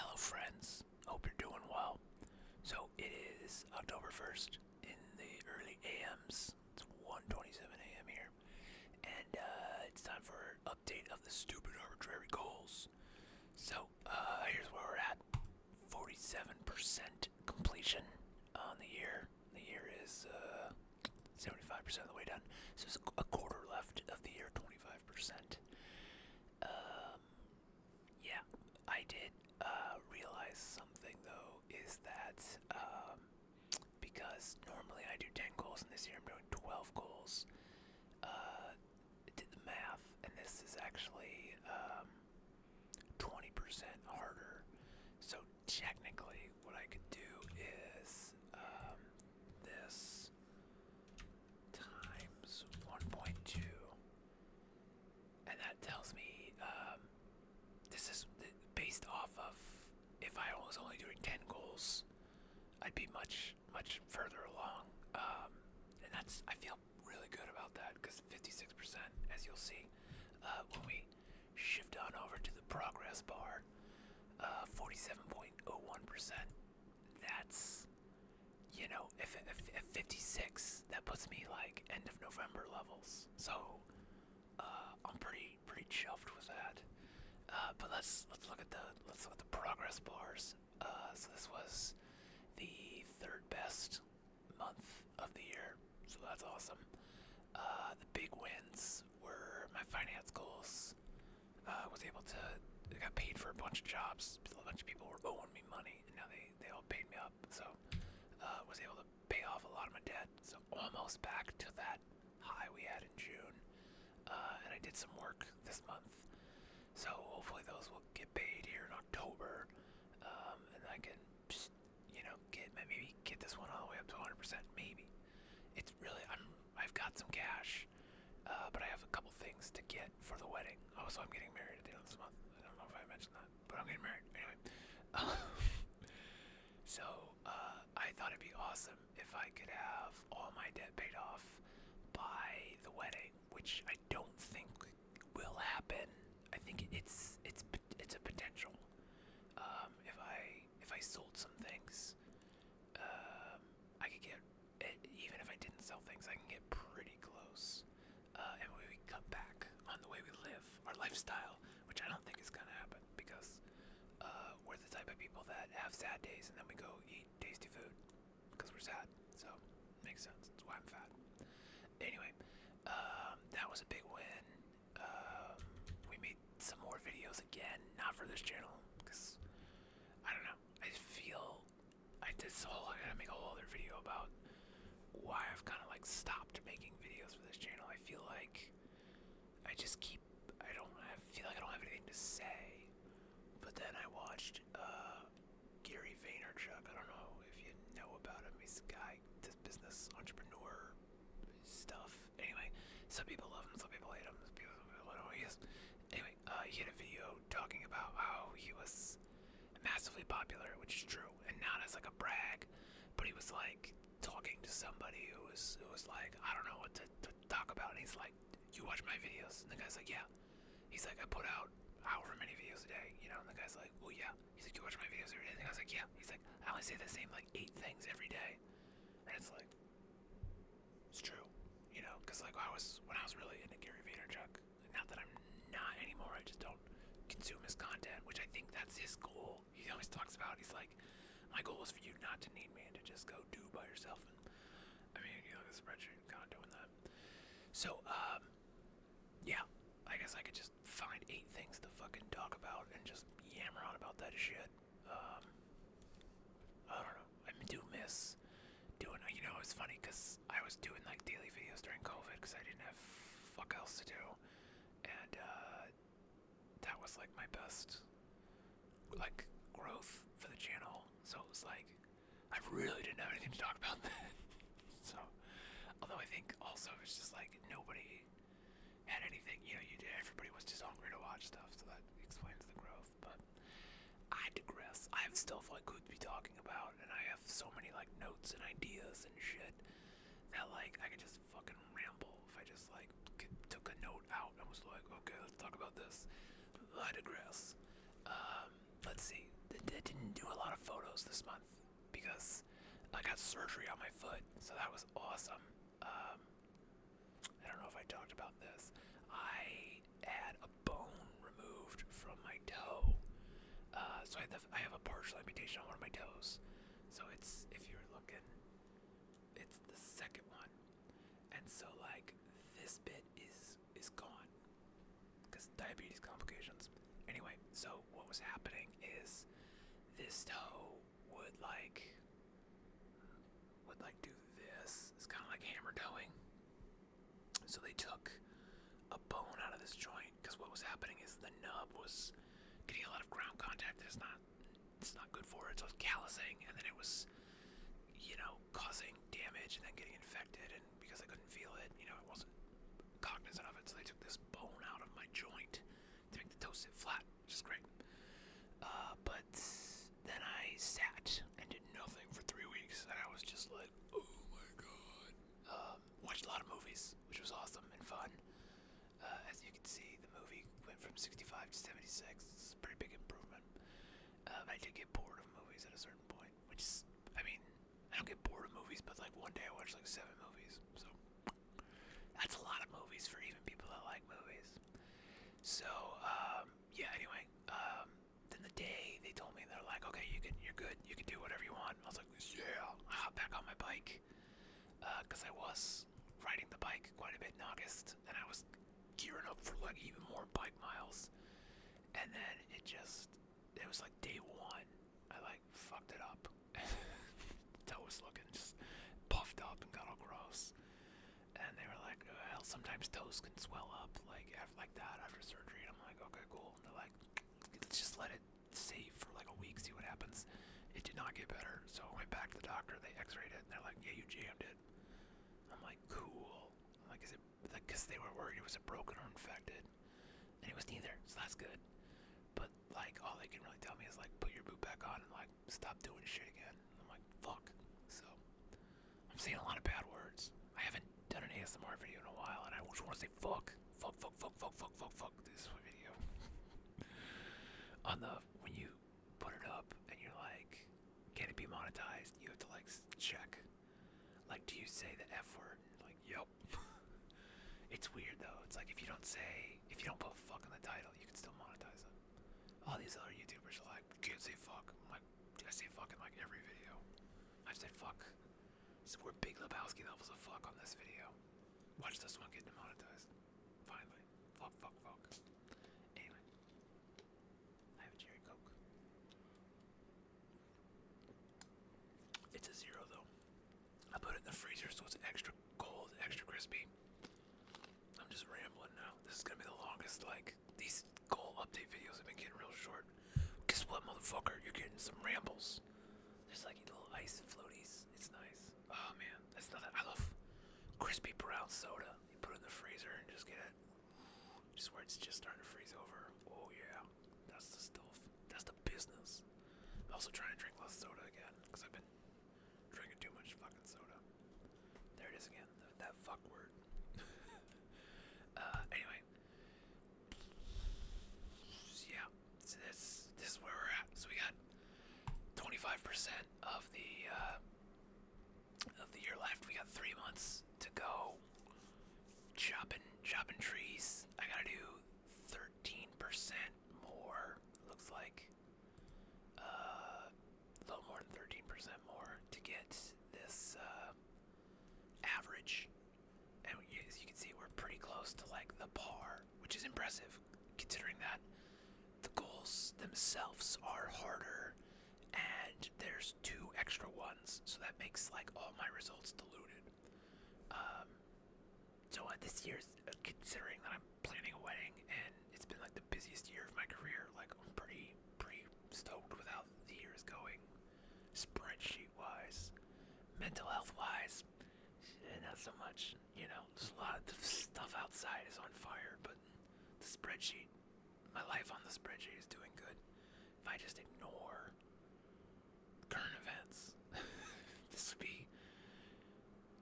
Hello, friends. Hope you're doing well. So it is October 1st in the early AMs. It's 1:27 a.m. here, and it's time for an update of the stupid arbitrary goals. So here's where we're at: 47% completion on the year. The year is 75% of the way done. So it's a quarter left of the year. 25%. Yeah, I did realize something though, is that because normally I do 10 goals and this year I'm doing 12 goals, I did the math and this is actually 20% harder. So technically what I could do is this times 1.2, and that tells me this is based off of, if I was only doing 10 goals, I'd be much further along. And I feel really good about that because 56%, as you'll see, when we shift on over to the progress bar, 47.01%. That's, if 56, that puts me like end of November levels. So I'm pretty chuffed with that. But let's look at the progress bars. So this was the third best month of the year, so that's awesome. The big wins were my finance goals. Was able to, I got paid for a bunch of jobs. A bunch of people were owing me money, and now they all paid me up. So was able to pay off a lot of my debt. So almost back to that high we had in June. And I did some work this month. So hopefully those will get paid here in October, and I can, maybe get this one all the way up to 100%. Maybe it's really I've got some cash, but I have a couple things to get for the wedding. Also, I'm getting married at the end of this month. I don't know if I mentioned that, but I'm getting married anyway. So I thought it'd be awesome if I could have all my debt paid off by the wedding, which I don't think will happen. I think it's a potential. If I sold some things, I could get, even if I didn't sell things, I can get pretty close. And we cut back on the way we live, our lifestyle, which I don't think is gonna happen because we're the type of people that have sad days and then we go eat tasty food because we're sad. So makes sense. That's why I'm fat. Anyway, that was a big win. We made some more videos again, not for this channel, because I don't know. I just feel I gotta make a whole other video about why I've kind of like stopped making videos for this channel. I feel like I feel like I don't have anything to say. But then I watched Gary Vaynerchuk. I don't know if you know about him. He's a guy, this business entrepreneur stuff. Anyway, some people love him, some people hate him, some people don't know who he is. Anyway, he had a video talking about how he was massively popular, which is true, and not as like a brag, but he was like talking to somebody who was like, I don't know what to talk about, and he's like, you watch my videos? And the guy's like, yeah. He's like, I put out however many videos a day, and the guy's like, well, yeah. He's like, you watch my videos every day? And the guy's like, yeah. He's like, I only say the same like 8 things every day. And it's like, it's true, because like when I was really into Gary Vaynerchuk, not that I'm not anymore, I just don't consume his content, which I think that's his goal. He always talks about, he's like, my goal is for you not to need me and to just go do by yourself. And I mean, the spreadsheet, kind of doing that. So, yeah, I guess I could just find 8 things to fucking talk about and just yammer on about that shit. I don't know. I do miss doing, it's funny because I was doing like daily videos during COVID because I didn't have fuck else to do. And, that was like my best, like, growth for the channel. So it was like, I really didn't have anything to talk about then. So, although I think also it's just like nobody had anything, everybody was just hungry to watch stuff, so that explains the growth. But I digress. I have stuff I could be talking about, and I have so many like notes and ideas and shit that like I could just fucking ramble if I just like took a note out and was like, okay, let's talk about this. I digress. Let's see. The didn't do a lot of photos this month because I got surgery on my foot, so that was awesome. I don't know if I talked about this. I had a bone removed from my toe, so I have a partial amputation on one of my toes. So it's, if you're looking, it's the second one, and so like this bit is gone because diabetes complications. Anyway, so what was happening is this toe would do this. It's kind of like hammer toeing. So they took a bone out of this joint because what was happening is the nub was getting a lot of ground contact that it's not good for it. So it was callousing, and then it was, causing damage and then getting infected. And because I couldn't feel it, I wasn't cognizant of it. So they took this bone out of my joint to make the toe sit flat, which is great. But then I sat and did nothing for 3 weeks, and I was just like, oh my god. Watched a lot of movies, which was awesome and fun. As you can see, the movie went from 65 to 76. It's a pretty big improvement. I did get bored of movies at a certain point, which is, I don't get bored of movies, but like one day I watched like 7 movies. So that's a lot of movies for even people that like movies. So, anyway, then the day they told me, they're like, okay, you're good, you can do whatever you want. I was like, yeah. I hopped back on my bike, because I was riding the bike quite a bit in August, and I was gearing up for like even more bike miles. And then it was like day 1, I like fucked it up. Toe was looking just puffed up and got all gross. And they were like, well, sometimes toes can swell up like that after surgery. And I'm like, okay, cool. And they're like, let's just let it save for like a week, see what happens. It did not get better, so I went back to the doctor. They x-rayed it, and they're like, yeah, you jammed it. I'm like, cool. I'm like, is it, because they were worried it was a broken or infected, and it was neither, so that's good. But like, all they can really tell me is like, put your boot back on and like, stop doing shit again. I'm like, fuck. So I'm saying a lot of bad words. I haven't done an ASMR video in a while, and I just want to say fuck this video. When you put it up and you're like, can it be monetized? You have to like check. Like, do you say the F word? Like, yep. It's weird though. It's like if you don't put fuck in the title, you can still monetize it. All these other YouTubers are like, can't say fuck. I'm like, I say fuck in like every video. I've said fuck. So we're Big Lebowski levels of fuck on this video. Watch this one get demonetized. Finally. Fuck. Anyway. I have a cherry coke. It's a 0 though. I put it in the freezer so it's extra cold, extra crispy. I'm just rambling now. This is gonna be the longest, these goal update videos have been getting real short. Guess what, motherfucker? You're getting some rambles. There's like little ice floaties. It's nice. Oh man, that's nothing. I love crispy brown soda. You put it in the freezer and just get it. Just where it's just starting to freeze over. Oh yeah, that's the stuff. That's the business. I'm also trying to drink less soda again, because I've been drinking too much fucking soda. There it is again, that fuck word. Anyway. Yeah, so this is where we're at. So we got 25% of the year left. We got 3 months to go. Chopping trees. I gotta do 13% more. Looks like a little more than 13% more to get this average. And as you can see, we're pretty close to like the par, which is impressive considering that the goals themselves are harder and there's 2 extra ones, so that makes like all my results diluted. So this year's, considering that I'm planning a wedding and it's been like the busiest year of my career, like I'm pretty stoked with how the year is going, spreadsheet wise, mental health wise, not so much. There's a lot of stuff outside is on fire, but the spreadsheet, my life on the spreadsheet is doing good. If I just ignore current events, this would be,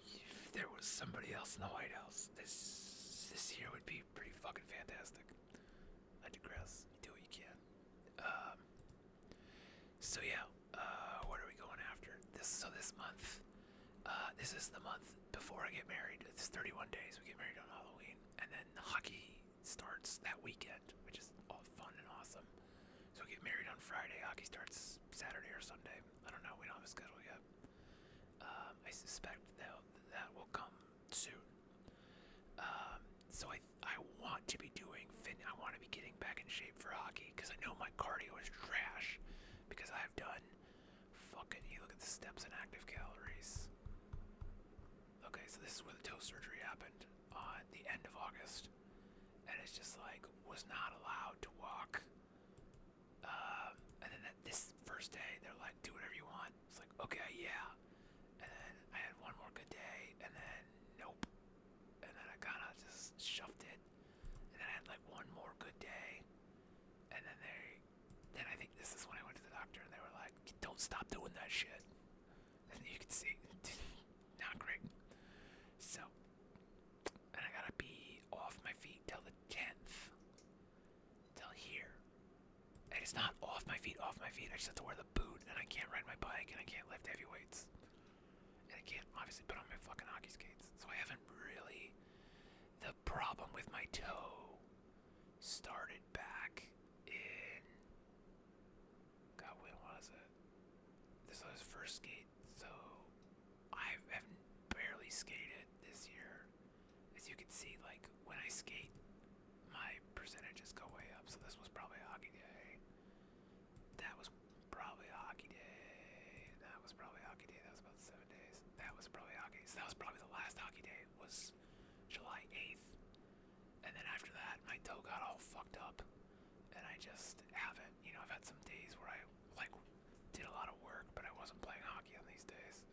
if there was somebody else in the White House, this year would be pretty fucking fantastic. I digress. You do what you can. So So yeah, what are we going after? This month, this is the month before I get married. It's 31 days. We get married on Halloween, and then hockey starts that weekend, which is all fun and awesome. So we get married on Friday. Hockey starts Saturday or Sunday. I don't know. We don't have a schedule yet. I suspect that will come soon. So I want to be doing I want to be getting back in shape for hockey because I know my cardio is trash because I've done fucking. You look at the steps and active calories. Okay, so this is where the toe surgery happened on the end of August, and it's just like was not allowed to walk. And then this first day, they're like, do whatever you want. It's like, okay, yeah. And then I had one more good day, and then nope. And then I kind of just shoved it. And then I had like one more good day, and then I think this is when I went to the doctor, and they were like, don't stop doing that shit. And you can see, not great. So, and I gotta be off my feet till the 10th, till here. And it's not off my feet. I just have to wear the boot, and I can't ride my bike, and I can't lift heavy weights. And I can't obviously put on my fucking hockey skates. So I haven't really. The problem with my toe started back in. God, when was it? This was first skate. So I haven't barely skated this year. As you can see, like when I skate, my percentages go way up. So this was probably a hockey day. That was probably a hockey day. That was probably a hockey day. That was about 7 days. That was probably a hockey day. So that was probably the last hockey day. Was July 8th. And then after that, my toe got all fucked up. And I just haven't, I've had some days where I, did a lot of work, but I wasn't playing hockey on these days.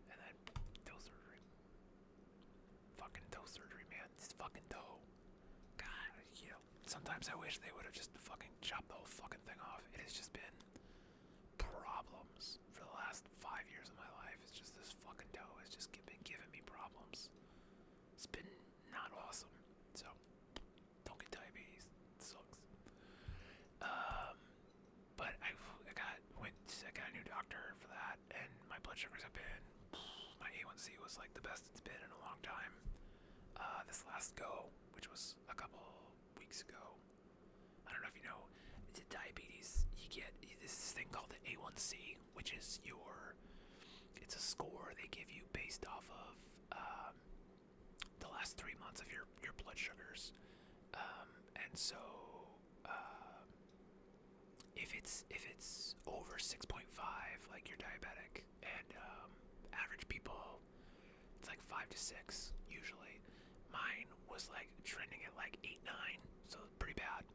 And then, toe surgery. Fucking toe surgery, man. This fucking toe. God, sometimes I wish they would have just fucking chopped the whole fucking thing off. It has just been problems for the last 5 years of my life. It's just this fucking toe has just been giving me problems. It's been not awesome. So, don't get diabetes. It sucks. But I got a new doctor for that, and my blood sugars have been. My A1C was like the best it's been in a long time. This last go, which was a couple weeks ago. I don't know if you know, diabetes. You get this thing called the A1C, which is it's a score they give you based off of the last 3 months of your blood sugars. And so if it's over 6.5, like you're diabetic, and average people, it's like 5 to 6 usually. Mine was like trending at like 8, 9, so pretty bad.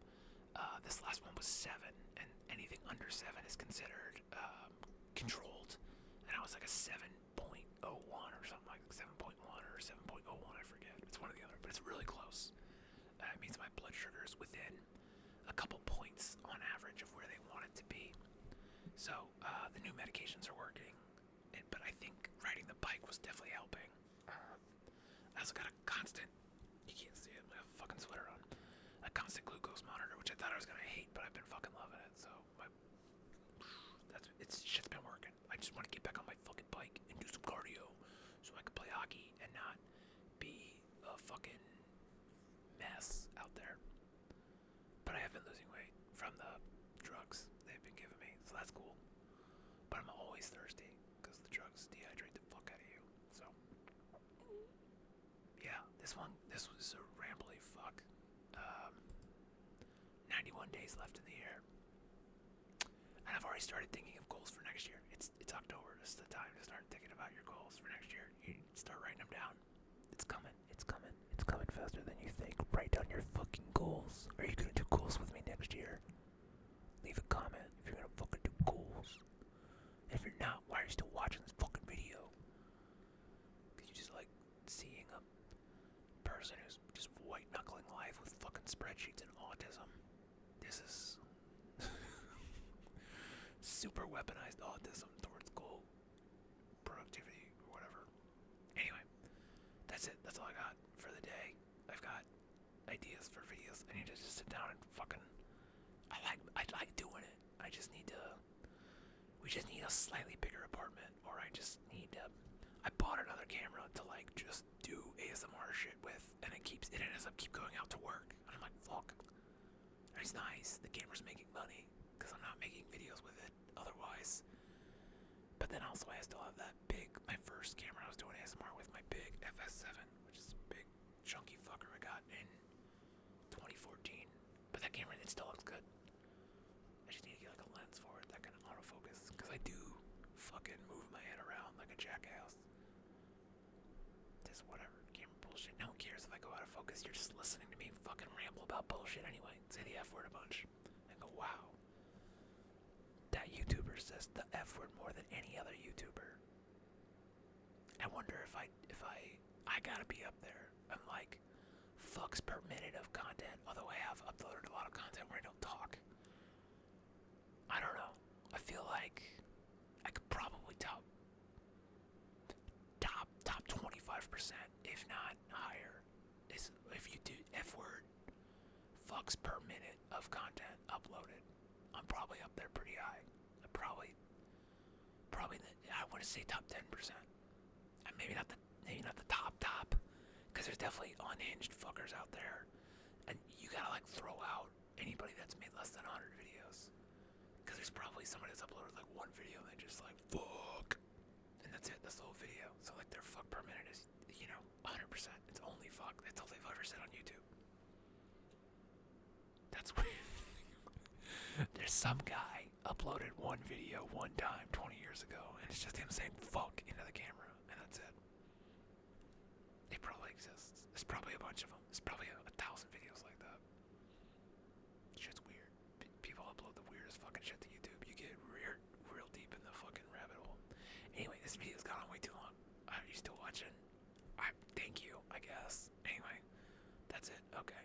This last one was 7, and anything under 7 is considered controlled. And I was like a 7.01 or something, like 7.1 or 7.01, I forget. It's one or the other, but it's really close. It means my blood sugar is within a couple points on average of where they want it to be. So the new medications are working, but I think riding the bike was definitely helping. I also got a constant, you can't see it, I have a fucking sweater on, a constant glucose monitor, which I thought I was gonna hate, but I've been fucking loving it. So shit's been working. I just want to get back on my fucking bike and do some cardio so I can play hockey and not be a fucking mess out there. But I have been losing weight from the drugs they've been giving me, so that's cool. But I'm always thirsty because the drugs dehydrate the fuck out of you. So yeah, this was a rambly fuck. 91 days left in the year, and I've already started thinking of goals for next year. It's October. It's the time to start thinking about your goals for next year. You start writing them down. It's coming. It's coming. It's coming faster than you think. Write down your fucking goals. Are you gonna do goals with me next year? Leave a comment if you're gonna fucking do goals. And if you're not, why are you still watching this fucking video? Cause you just like seeing a person who's just white knuckling life with fucking spreadsheets and autism. This is super weaponized autism towards goal productivity or whatever. Anyway, that's it. That's all I got for the day. I've got ideas for videos. I need to just sit down and fucking. I like doing it. I just need to We just need a slightly bigger apartment, or I just need to. I bought another camera to like just do ASMR shit with, and it ends up keep going out to work. And I'm like, fuck. It's nice. The camera's making money because I'm not making videos with it otherwise. But then also I still have that my first camera I was doing ASMR with, my big FS7, which is a big chunky fucker I got in 2014. But that camera, it still looks good. I just need to get like a lens for it that can autofocus, because I do fucking move my head around like a jackass. Just whatever, camera bullshit. No one cares if I go out of focus. You're just listening to me fucking ramble about bullshit anyway. Say the F word a bunch and go, wow. That YouTuber says the F word more than any other YouTuber. I wonder if I gotta be up there. I'm like fucks per minute of content, although I have uploaded a lot of content where I don't talk. I don't know. I feel like I could probably top 25%, if not higher. Is if you do F word fucks per minute of content uploaded. I'm probably up there pretty high. I want to say top 10%. And maybe not the top, because there's definitely unhinged fuckers out there, and you gotta like throw out anybody that's made less than 100 videos, because there's probably somebody that's uploaded like one video and they just like fuck, and that's it. That's the whole video. So like their fuck per minute is 100%. It's only fuck. That's all they've ever said on YouTube. That's weird. There's some guy uploaded one video one time 20 years ago, and it's just him saying fuck into the camera, and that's it. It probably exists. There's probably a bunch of them. There's probably 1,000 videos like that. Shit's weird. People upload the weirdest fucking shit to YouTube. You get real deep in the fucking rabbit hole. Anyway, this video's gone on way too long. Are you still watching? Thank you, I guess. Anyway, that's it. Okay.